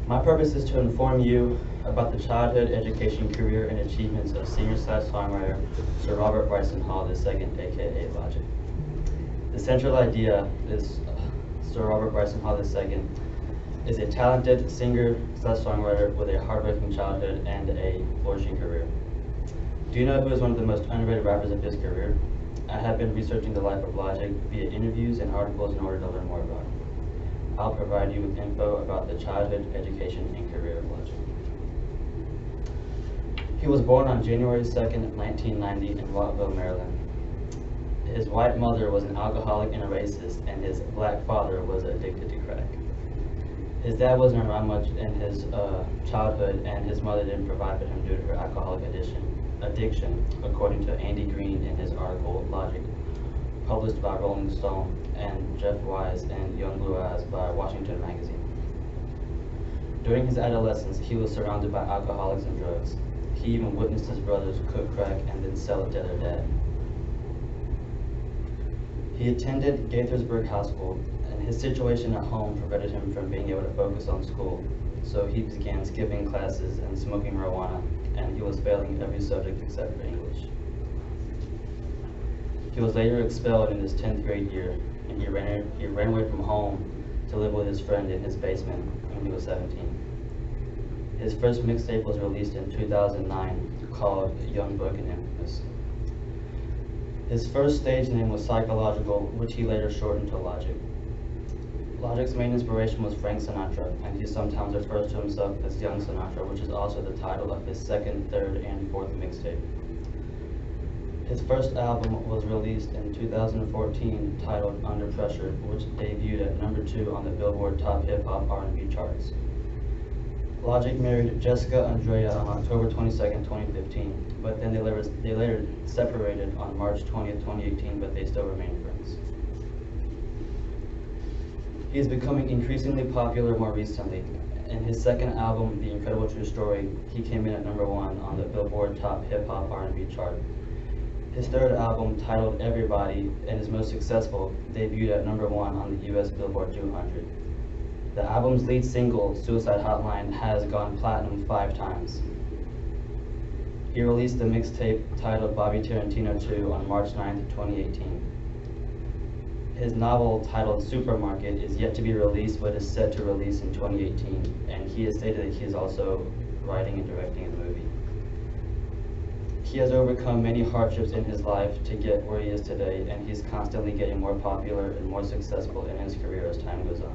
My purpose is to inform you about the childhood, education, career, and achievements of singer-songwriter Sir Robert Bryson Hall II, aka Logic. The central idea is Sir Robert Bryson Hall II is a talented singer/songwriter with a hardworking childhood and a flourishing career. Do you know who is one of the most underrated rappers of his career? I have been researching the life of Logic via interviews and articles in order to learn more about him. I'll provide you with info about the childhood, education, and career of Logic. He was born on January 2nd, 1990 in Wattville, Maryland. His white mother was an alcoholic and a racist, and his black father was addicted to crack. His dad wasn't around much in his childhood, and his mother didn't provide for him due to her alcoholic addiction, according to Andy Green in his article Logic, published by Rolling Stone, and Jeff Wise in Young Blue Eyes by Washington Magazine. During his adolescence, he was surrounded by alcoholics and drugs. He even witnessed his brothers cook crack and then sell it to their dad. He attended Gaithersburg High School, and his situation at home prevented him from being able to focus on school, so he began skipping classes and smoking marijuana, and he was failing every subject except for English. He was later expelled in his 10th grade year, and he ran away from home to live with his friend in his basement when he was 17. His first mixtape was released in 2009 called Young Buck and Infamous. His first stage name was Psychological, which he later shortened to Logic. Logic's main inspiration was Frank Sinatra, and he sometimes refers to himself as Young Sinatra, which is also the title of his second, third, and fourth mixtape. His first album was released in 2014 titled Under Pressure, which debuted at number 2 on the Billboard Top Hip Hop R&B charts. Logic married Jessica Andrea on October 22nd, 2015, but then they later separated on March 20th, 2018, but they still remain friends. He is becoming increasingly popular more recently. In his second album, The Incredible True Story, he came in at number 1 on the Billboard Top Hip Hop R&B chart. His third album, titled Everybody, and his most successful, debuted at number 1 on the US Billboard 200. The album's lead single, Suicide Hotline, has gone platinum 5 times. He released the mixtape titled Bobby Tarantino 2 on March 9th, 2018. His novel, titled Supermarket, is yet to be released, but is set to release in 2018, and he has stated that he is also writing and directing a movie. He has overcome many hardships in his life to get where he is today, and he's constantly getting more popular and more successful in his career as time goes on.